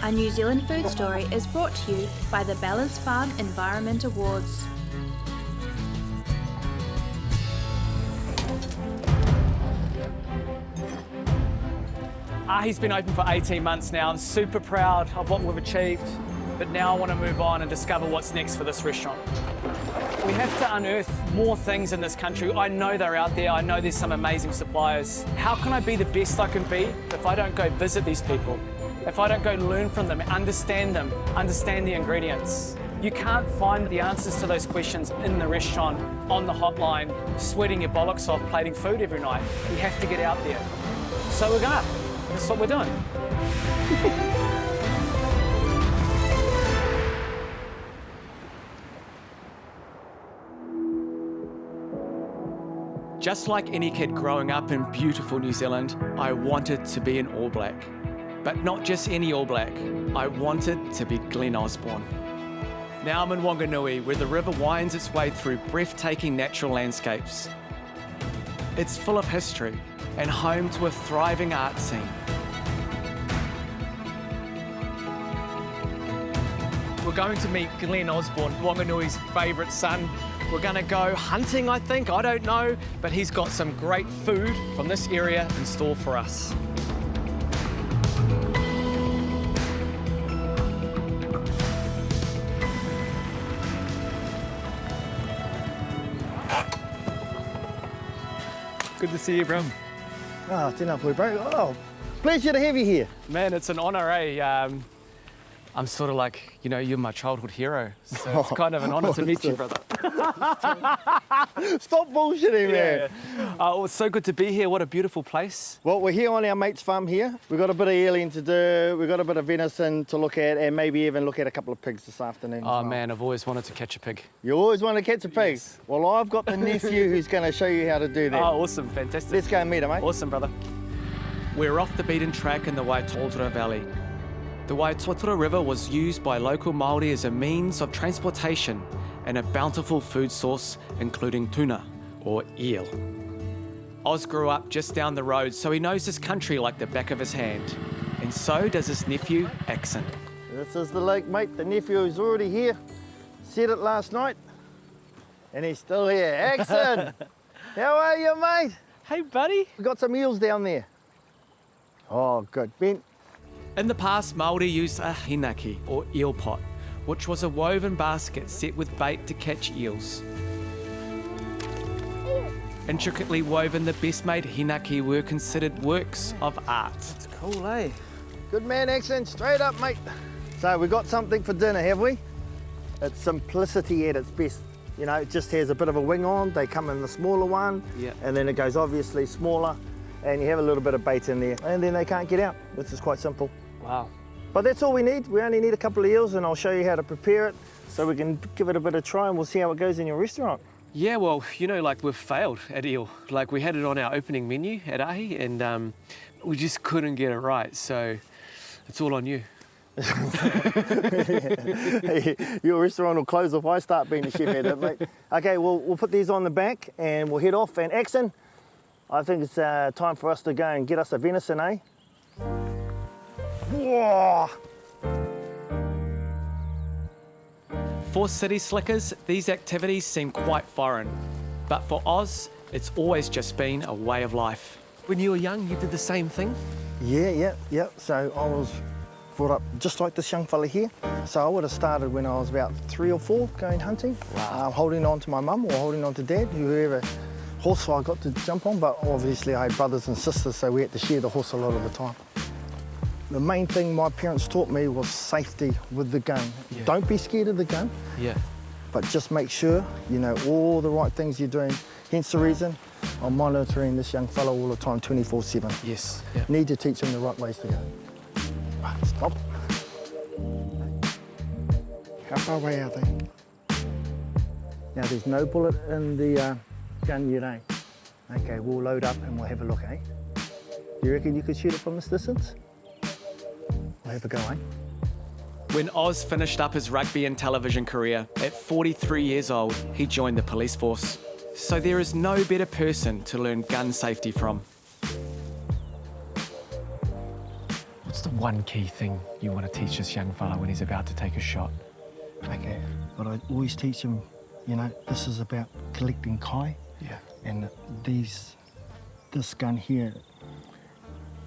A New Zealand food story is brought to you by the Balance Farm Environment Awards. Ahi's been open for 18 months now. I'm super proud of what we've achieved, but now I want to move on and discover what's next for this restaurant. We have to unearth more things in this country. I know they're out there. I know there's some amazing suppliers. How can I be the best I can be if I don't go visit these people? If I don't go learn from them, understand the ingredients? You can't find the answers to those questions in the restaurant, on the hotline, sweating your bollocks off plating food every night. You have to get out there. So we're gonna. That's what we're doing. Just like any kid growing up in beautiful New Zealand, I wanted to be an All Black. But not just any All Black. I wanted to be Glen Osborne. Now I'm in Wanganui, where the river winds its way through breathtaking natural landscapes. It's full of history and home to a thriving art scene. We're going to meet Glen Osborne, Wanganui's favourite son. We're going to go hunting, I think, I don't know, but he's got some great food from this area in store for us. Good to see you, bro. Oh, tēnā koe, bro. Oh, pleasure to have you here. Man, it's an honour, eh? I'm sort of like, you know, you're my childhood hero. So it's kind of an honour to meet you, brother. Stop bullshitting, man. Oh, it's so good to be here. What a beautiful place. Well, we're here on our mate's farm here. We've got a bit of eeling to do. We've got a bit of venison to look at and maybe even look at a couple of pigs this afternoon. Oh, man, I've always wanted to catch a pig. You always want to catch a pig? Yes. Well, I've got the nephew who's going to show you how to do that. Oh, awesome. Fantastic. Let's go and meet him, mate. Awesome, brother. We're off the beaten track in the Waitotara Valley. The Waitotara River was used by local Māori as a means of transportation and a bountiful food source, including tuna, or eel. Oz grew up just down the road, so he knows this country like the back of his hand. And so does his nephew, Axon. This is the lake, mate. The nephew is already here. Said it last night, and he's still here. Axon! How are you, mate? Hey, buddy. We've got some eels down there. Oh, good. Ben. In the past, Māori used a hinaki, or eel pot, which was a woven basket set with bait to catch eels. Intricately woven, the best-made hinaki were considered works of art. That's cool, eh? Good man, Axon. Straight up, mate. So we got something for dinner, have we? It's simplicity at its best. You know, it just has a bit of a wing on. They come in the smaller one, and then it goes obviously smaller, and you have a little bit of bait in there, and then they can't get out. This is quite simple. Wow. But that's all we need. We only need a couple of eels, and I'll show you how to prepare it so we can give it a bit of try, and we'll see how it goes in your restaurant. Yeah, well, you know, like we've failed at eel. Like we had it on our opening menu at Ahi, and we just couldn't get it right. So it's all on you. Your restaurant will close if I start being the chef at it, mate. Okay, we'll put these on the back, and we'll head off. And Axon, I think it's time for us to go and get us a venison, eh? Whoa. For city slickers, these activities seem quite foreign. But for Oz, it's always just been a way of life. When you were young, you did the same thing? Yeah. So I was brought up just like this young fella here. So I would have started when I was about 3 or 4 going hunting. Wow. Holding on to my mum or holding on to dad, whoever horse I got to jump on. But obviously I had brothers and sisters, so we had to share the horse a lot of the time. The main thing my parents taught me was safety with the gun. Yeah. Don't be scared of the gun, but just make sure you know all the right things you're doing. Hence the reason I'm monitoring this young fellow all the time, 24/7. Yes. Need to teach him the right ways to go. Right, stop. How far away are they? Now there's no bullet in the gun yet, eh? Okay, we'll load up and we'll have a look, eh? You reckon you could shoot it from this distance? We'll have a go, eh? When Oz finished up his rugby and television career, at 43 years old, he joined the police force. So there is no better person to learn gun safety from. What's the one key thing you want to teach this young fella when he's about to take a shot? Okay, but I always teach him, you know, this is about collecting kai. Yeah. And this gun here,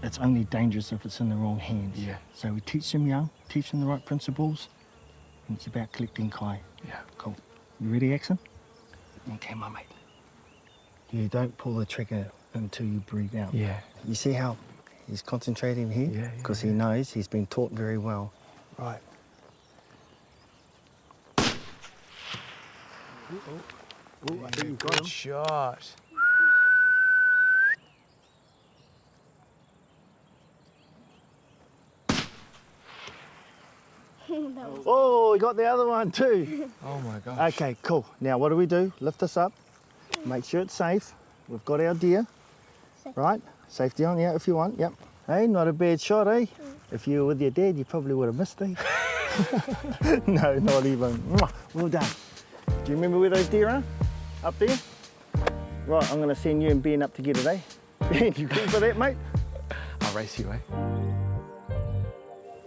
it's only dangerous if it's in the wrong hands. Yeah. So we teach them young, teach them the right principles, and it's about collecting kai. Yeah. Cool. You ready, Axon? Okay, my mate. You don't pull the trigger until you breathe out. Yeah. You see how he's concentrating here? Yeah, Because he knows he's been taught very well. Right. I think you got Good him. shot. Oh, we got the other one too. Oh my gosh. Okay, cool. Now what do? Lift this up, make sure it's safe. We've got our deer, right? Safety on, yeah, if you want, yep. Hey, not a bad shot, eh? If you were with your dad, you probably would have missed, eh? No, not even. Mwah, well done. Do you remember where those deer are? Up there? Right, I'm gonna send you and Ben up to get it, eh? Ben, you good for that, mate? I'll race you, eh?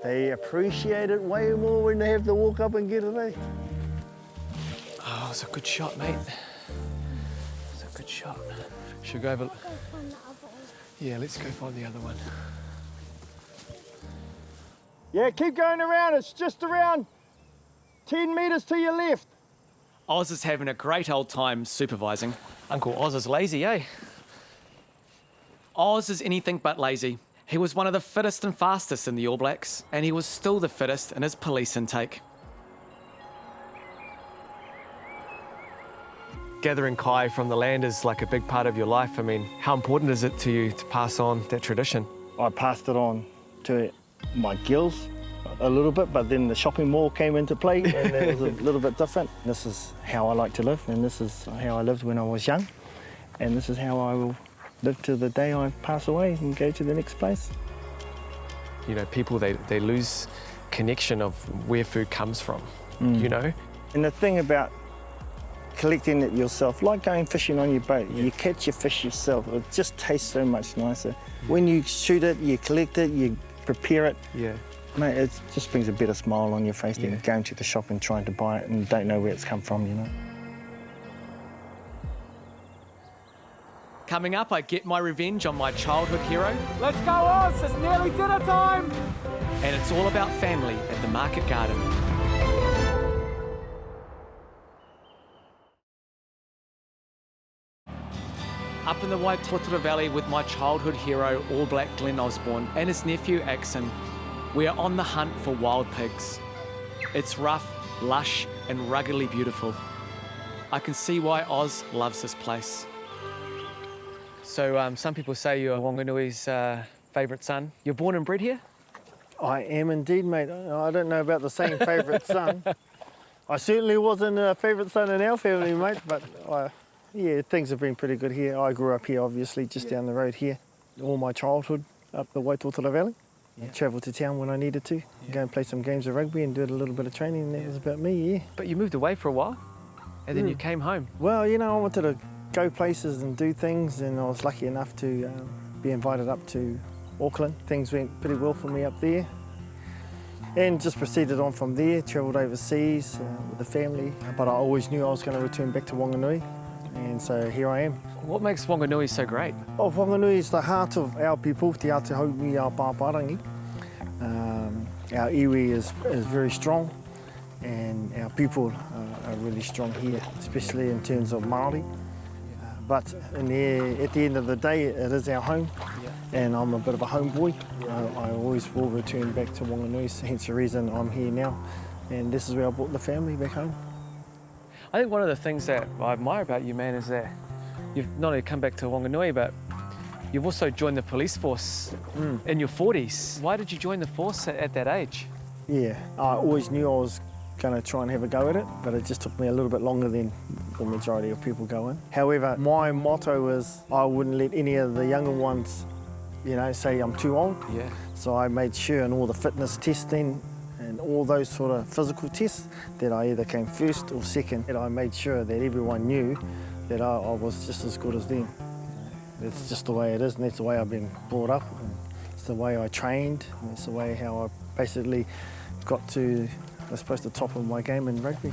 They appreciate it way more when they have to walk up and get it, eh? Oh, it's a good shot, mate. It's a good shot. Should we go over... Yeah, let's go find the other one. Yeah, keep going around. It's just around 10 metres to your left. Oz is having a great old time supervising. Uncle Oz is lazy, eh? Oz is anything but lazy. He was one of the fittest and fastest in the All Blacks, and he was still the fittest in his police intake. Gathering kai from the land is like a big part of your life. I mean, how important is it to you to pass on that tradition? I passed it on to my gills a little bit, but then the shopping mall came into play and it was a little bit different. This is how I like to live, and this is how I lived when I was young, and this is how I will live to the day I pass away and go to the next place. You know, people, they lose connection of where food comes from, you know? And the thing about collecting it yourself, like going fishing on your boat, you catch your fish yourself, it just tastes so much nicer. When you shoot it, you collect it, you prepare it, Yeah. mate, it just brings a better smile on your face than going to the shop and trying to buy it and don't know where it's come from, you know. Coming up, I get my revenge on my childhood hero. Let's go, Oz! It's nearly dinner time! And it's all about family at the market garden. Up in the Waitotara Valley with my childhood hero, All Black Glen Osborne, and his nephew Axon, we are on the hunt for wild pigs. It's rough, lush, and ruggedly beautiful. I can see why Oz loves this place. So some people say you're Wanganui's favourite son. You're born and bred here? I am indeed, mate. I don't know about the same favourite son. I certainly wasn't a favourite son in our family, mate, but yeah, things have been pretty good here. I grew up here, obviously, just down the road here. All my childhood up the Waitotara Valley. I travelled to town when I needed to, go and play some games of rugby and did a little bit of training, and that was about me, yeah. But you moved away for a while, and then you came home. Well, you know, I wanted to go places and do things, and I was lucky enough to be invited up to Auckland. Things went pretty well for me up there. And just proceeded on from there, travelled overseas with the family. But I always knew I was going to return back to Wanganui, and so here I am. What makes Wanganui so great? Oh, Wanganui is the heart of our people, Te Aotearoa our Pāparangi. Our iwi is very strong, and our people are really strong here, especially in terms of Māori. But at the end of the day, it is our home, and I'm a bit of a homeboy. I always will return back to Wanganui, hence the reason I'm here now. And this is where I brought the family back home. I think one of the things that I admire about you, man, is that you've not only come back to Wanganui, but you've also joined the police force in your 40s. Why did you join the force at that age? Yeah, I always knew I was going to try and have a go at it, but it just took me a little bit longer than the majority of people go in. However, my motto is I wouldn't let any of the younger ones, you know, say I'm too old. Yeah. So I made sure in all the fitness testing and all those sort of physical tests that I either came first or second. And I made sure that everyone knew that I was just as good as them. It's just the way it is, and that's the way I've been brought up. And it's the way I trained. It's the way how I basically got to, I suppose, the top of my game in rugby.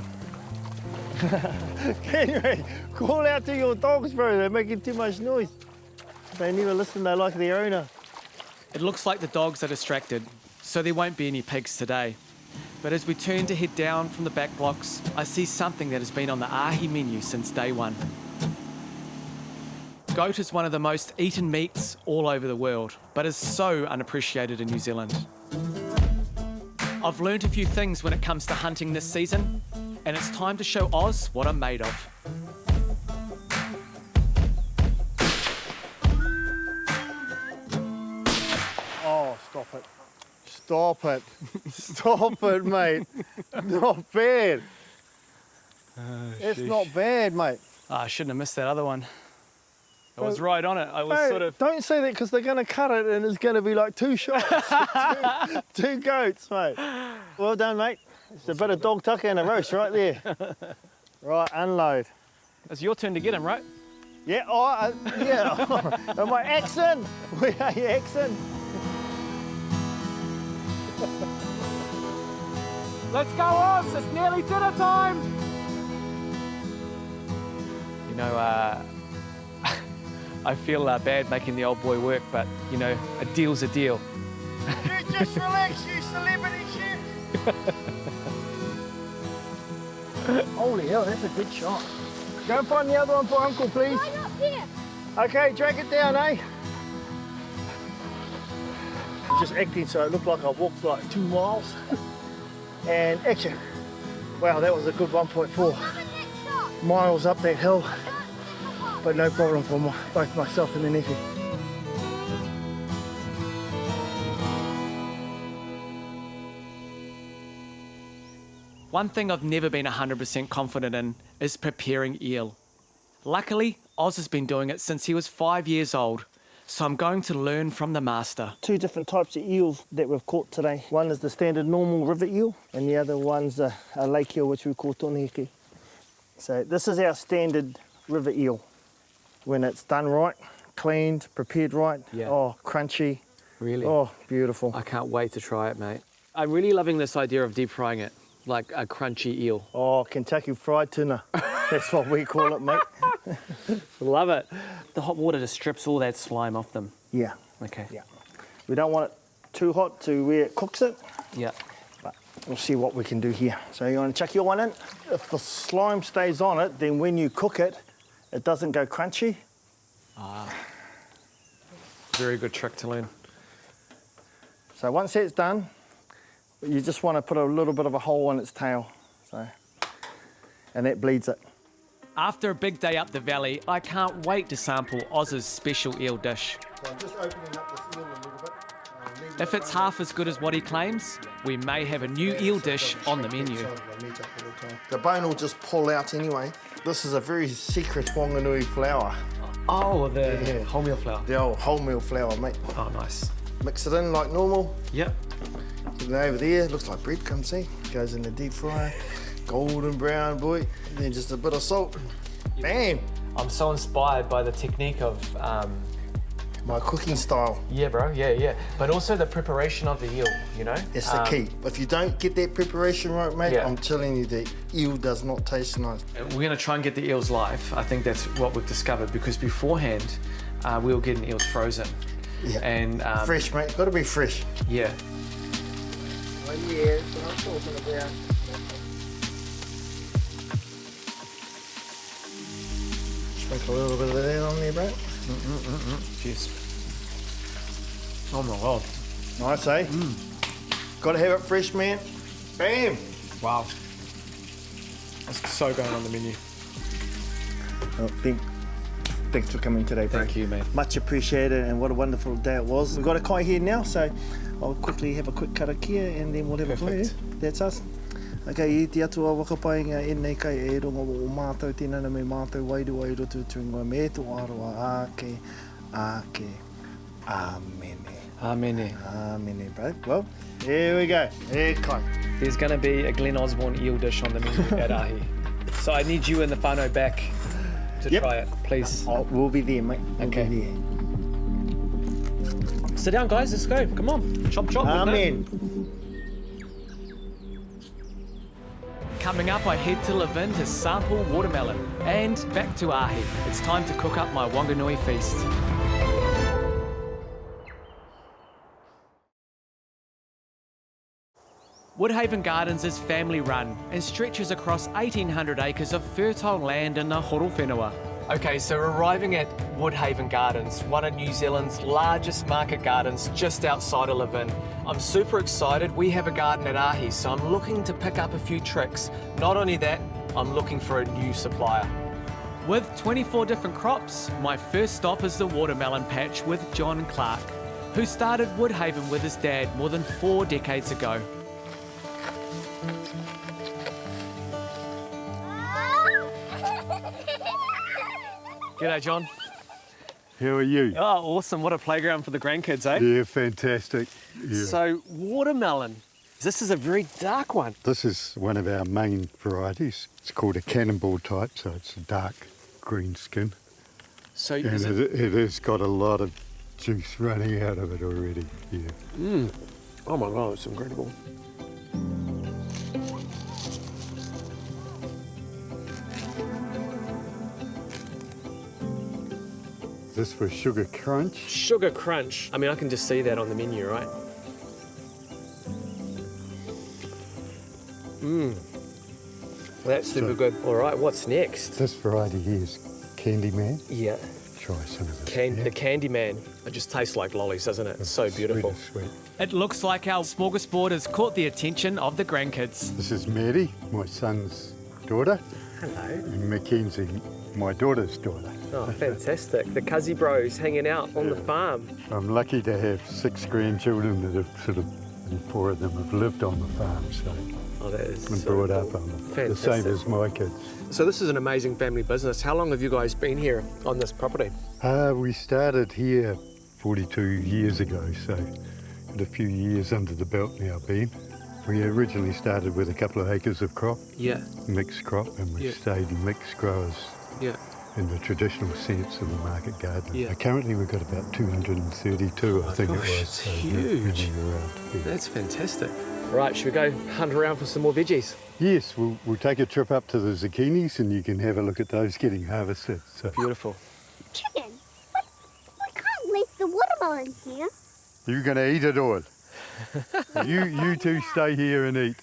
Anyway, call out to your dogs, bro. They're making too much noise. They never listen, they like their owner. It looks like the dogs are distracted, so there won't be any pigs today. But as we turn to head down from the back blocks, I see something that has been on the ahi menu since day one. Goat is one of the most eaten meats all over the world, but is so unappreciated in New Zealand. I've learnt a few things when it comes to hunting this season, and it's time to show Oz what I'm made of. Oh, stop it. Stop it. Stop it, mate. Not bad. It's not bad, mate. I shouldn't have missed that other one. I was right on it. I was Mate, sort of... Don't say that because they're going to cut it and it's going to be like 2 shots. two goats, mate. Well done, mate. It's a bit of dog tucker and a roast right there. Right, unload. It's your turn to get him, right? Yeah, yeah. Am I axing? Where are you axing? Let's go, Oz! It's nearly dinner time! You know, I feel bad making the old boy work, but, you know, a deal's a deal. You just relax, you celebrity chef. Holy hell, that's a good shot. Go and find the other one for Uncle, please. Right up here. Okay, drag it down, eh? I'm just acting so it looked like I walked like 2 miles. And action. Wow, that was a good 1.4 miles up that hill. But no problem for both myself and the nephew. One thing I've never been 100% confident in is preparing eel. Luckily, Oz has been doing it since he was 5 years old, so I'm going to learn from the master. 2 different types of eels that we've caught today. One is the standard normal river eel, and the other one's a lake eel, which we call tonihiki. So this is our standard river eel. When it's done right, cleaned, prepared right, Yeah. oh, crunchy. Really? Oh, beautiful. I can't wait to try it, mate. I'm really loving this idea of deep frying it, like a crunchy eel. Oh, Kentucky fried tuna. That's what we call it, mate. Love it. The hot water just strips all that slime off them. Yeah, Okay. yeah. We don't want it too hot to where it cooks it, Yeah. but we'll see what we can do here. So you want to chuck your one in? If the slime stays on it, then when you cook it, it doesn't go crunchy. Very good trick to learn. So once that's done, you just want to put a little bit of a hole in its tail. So, and that bleeds it. After a big day up the valley, I can't wait to sample Oz's special eel dish. So I'm just opening up this eel a little bit. If it's half as good as what he claims, we may have a new eel dish on the menu. The bone will just pull out anyway. This is a very secret Wanganui flour. Oh, the Yeah. wholemeal flour. The old wholemeal flour, mate. Oh, nice. Mix it in like normal. Yep. And over there, looks like breadcrumbs, see? Goes in the deep fryer. Golden brown, boy. And then just a bit of salt. Bam! I'm so inspired by the technique of, My cooking style. yeah, bro, yeah. But also the preparation of the eel, you know? That's the key. If you don't get that preparation right, mate, Yeah. I'm telling you, the eel does not taste nice. We're going to try and get the eels live. I think that's what we've discovered, because beforehand, we were getting eels frozen. Yeah. And Fresh, mate. Got to be fresh. yeah. Oh, yeah, that's what I'm talking about. Sprinkle a little bit of that on there, bro. Cheers. Oh my god. Nice, eh? Got to have it fresh, man. Bam! Wow. That's so going on the menu. Oh, thanks for coming today, bro. Thank you, mate. Much appreciated, and what a wonderful day it was. We've got a kai here now, so I'll quickly have a quick karakia and then we'll have Perfect. a kai. That's us. Okay, I te atua wakapainga e nei kai e rongo o mātou tinana me mātou wairu tu tuingoa me tu aroa ake, amene. Amene. Amene, bro. Well, here we go. E kai. There's going to be a Glen Osborne eel dish on the menu at Ahi. So I need you and the whānau back to Yep. try it, please. Oh, we'll be there, mate. We'll Okay. be there. Sit down, guys. Let's go. Come on. Chop, chop. Amen. Coming up, I head to Levin to sample watermelon. And back to Ahi. It's time to cook up my Wanganui feast. Woodhaven Gardens is family run and stretches across 1,800 acres of fertile land in the Whenua. Okay, so we're arriving at Woodhaven Gardens, one of New Zealand's largest market gardens just outside of Levin. I'm super excited. We have a garden at Ahi, so I'm looking to pick up a few tricks. Not only that, I'm looking for a new supplier. With 24 different crops, my first stop is the watermelon patch with John Clark, who started Woodhaven with his dad more than 4 decades ago. G'day, John. How are you? Oh, awesome. What a playground for the grandkids, eh? Yeah, fantastic. Yeah. So, watermelon. This is a very dark one. This is one of our main varieties. It's called a cannonball type, so it's a dark green skin. So, And it has got a lot of juice running out of it already. Yeah. oh my God, it's incredible. This for sugar crunch. Sugar crunch. I mean, I can just see that on the menu, right? That's super good. All right, what's next? This variety here is Candyman. Yeah. Try some of this. The candy man. It just tastes like lollies, doesn't it? It's so beautiful. Sweet. It looks like our smorgasbord has caught the attention of the grandkids. This is Maddie, my son's daughter. Hello. And Mackenzie, my daughter's daughter. Oh, fantastic. The Cuzzy Bros hanging out on the farm. I'm lucky to have 6 grandchildren that have and 4 of them have lived on the farm, so Oh, that is and so brought cool. up on them. The Fantastic. same as my kids. So this is an amazing family business. How long have you guys been here on this property? We started here 42 years ago, so got a few years under the belt now, Ben. We originally started with a couple of acres of crop, Yeah, mixed crop, and we've Yeah. stayed mixed growers yeah. in the traditional sense of the market garden. Yeah. Currently we've got about 232, I think gosh, it was. it's so huge. running around, yeah. That's fantastic. Right, should we go hunt around for some more veggies? Yes, we'll take a trip up to the zucchinis and you can have a look at those getting harvested. So Beautiful. Chicken, we can't leave the watermelon here. you're going to eat it all. you two stay here and eat.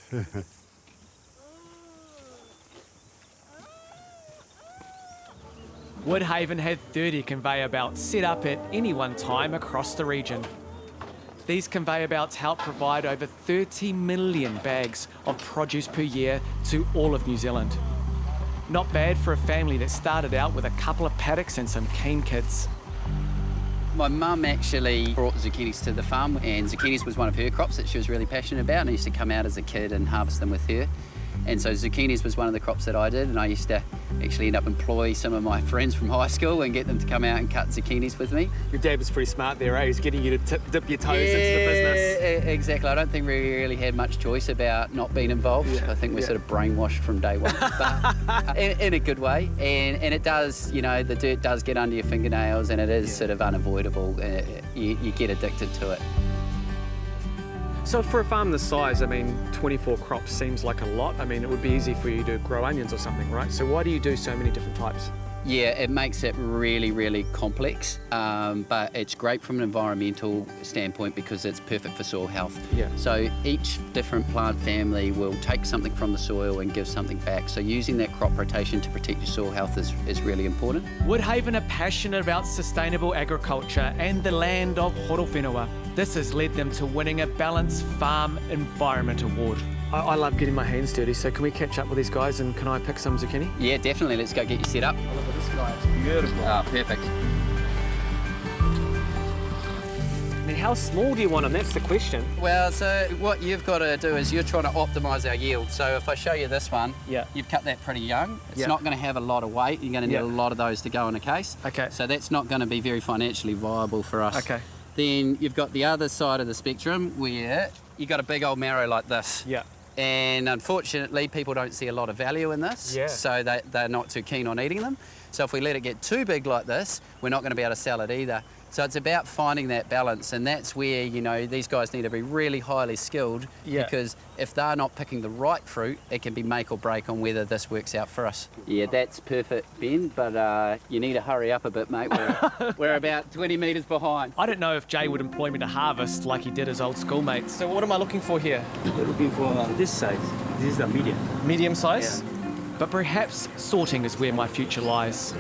Woodhaven had 30 conveyor belts set up at any one time across the region. These conveyor belts help provide over 30 million bags of produce per year to all of New Zealand. Not bad for a family that started out with a couple of paddocks and some keen kids. My mum actually brought zucchinis to the farm, and zucchinis was one of her crops that she was really passionate about, and I used to come out as a kid and harvest them with her. And so zucchinis was one of the crops that I did, and I used to actually end up employ some of my friends from high school and get them to come out and cut zucchinis with me. Your dad was pretty smart there, eh? He's getting you to dip your toes into the business. Exactly. I don't think we really had much choice about not being involved. Yeah, I think we're yeah. sort of brainwashed from day one, but in a good way. And it does, you know, the dirt does get under your fingernails, and it is sort of unavoidable. You get addicted to it. So for a farm this size, I mean, 24 crops seems like a lot. I mean, it would be easy for you to grow onions or something, right? So why do you do so many different types? Yeah, it makes it really, really complex, but it's great from an environmental standpoint because it's perfect for soil health. Yeah. So each different plant family will take something from the soil and give something back. So using that crop rotation to protect your soil health is really important. Woodhaven are passionate about sustainable agriculture and the land of Whenua. This has led them to winning a Balanced Farm Environment Award. I love getting my hands dirty, so can we catch up with these guys and can I pick some zucchini? Yeah, definitely. Let's go get you set up. Oh, look at this guy, it's beautiful. Ah, perfect. I mean, how small do you want them? That's the question. Well, so what you've got to do is you're trying to optimise our yield. So if I show you this one, Yeah. you've cut that pretty young. It's Yeah. not going to have a lot of weight. You're going to need Yeah. a lot of those to go in a case. Okay. So that's not going to be very financially viable for us. Okay. Then you've got the other side of the spectrum where you've got a big old marrow like this. Yeah. And unfortunately, people don't see a lot of value in this. Yeah. So they're not too keen on eating them. So if we let it get too big like this, we're not going to be able to sell it either. So it's about finding that balance, and that's where, you know, these guys need to be really highly skilled, because if they're not picking the right fruit, it can be make or break on whether this works out for us. Yeah, that's perfect, Ben, but you need to hurry up a bit, mate. We're about 20 metres behind. I don't know if Jay would employ me to harvest like he did his old schoolmates. So what am I looking for here? We're looking for this size. This is the medium. Medium size? Yeah. But perhaps sorting is where my future lies.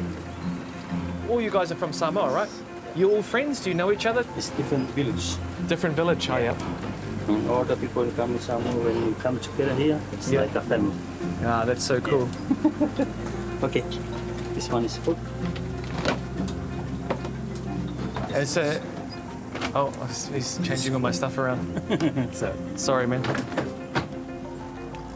All you guys are from Samoa, right? You all friends? Do you know each other? It's different village. Different village, oh yeah. All the people come to Samoa, when you come together here, it's like a family. Ah, that's so cool. Okay, this one is full. It's a... Oh, he's changing all my stuff around. So, sorry, man.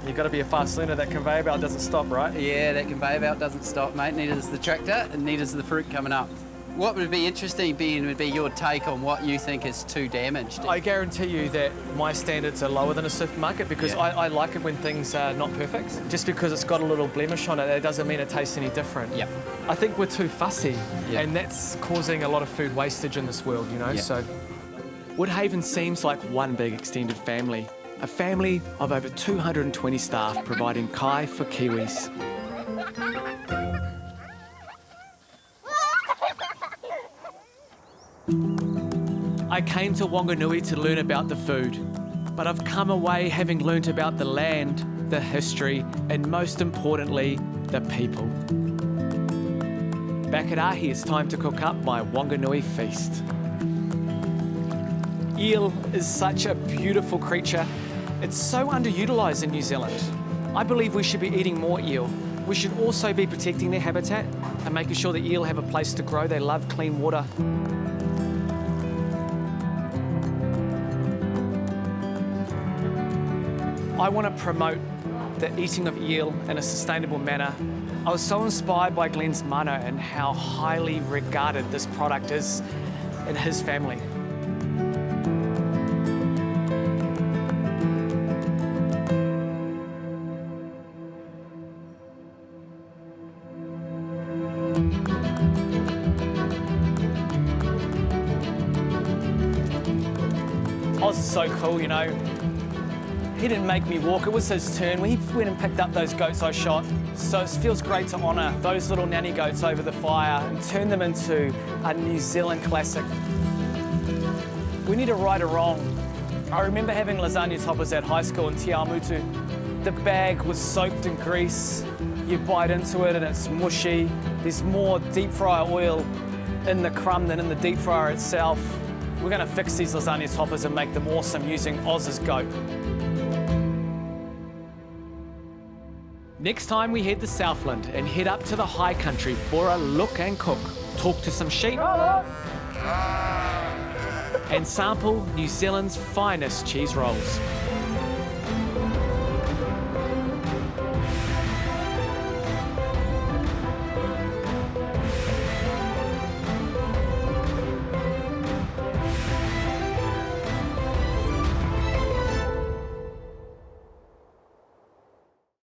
You've got to be a fast learner. That conveyor belt doesn't stop, right? Yeah, that conveyor belt doesn't stop, mate. Neither does the tractor, and neither does the fruit coming up. What would be interesting, Ben, would be your take on what you think is too damaged. I guarantee you that my standards are lower than a supermarket, because I like it when things are not perfect. Just because it's got a little blemish on it, that doesn't mean it tastes any different. Yep. I think we're too fussy, and that's causing a lot of food wastage in this world, you know? Yep. So Woodhaven seems like one big extended family. A family of over 220 staff providing kai for Kiwis. I came to Wanganui to learn about the food, but I've come away having learnt about the land, the history, and most importantly, the people. Back at Ahi, it's time to cook up my Wanganui feast. Eel is such a beautiful creature. It's so underutilised in New Zealand. I believe we should be eating more eel. We should also be protecting their habitat and making sure the eel have a place to grow. They love clean water. I want to promote the eating of eel in a sustainable manner. I was so inspired by Glen's mana and how highly regarded this product is in his family. Oz is so cool, you know. He didn't make me walk, it was his turn. He went and picked up those goats I shot. So it feels great to honour those little nanny goats over the fire and turn them into a New Zealand classic. We need to right a wrong. I remember having lasagna toppers at high school in Te Awamutu. The bag was soaked in grease. You bite into it and it's mushy. There's more deep fryer oil in the crumb than in the deep fryer itself. We're going to fix these lasagna toppers and make them awesome using Oz's goat. Next time we head to Southland and head up to the high country for a look and cook, talk to some sheep, and sample New Zealand's finest cheese rolls.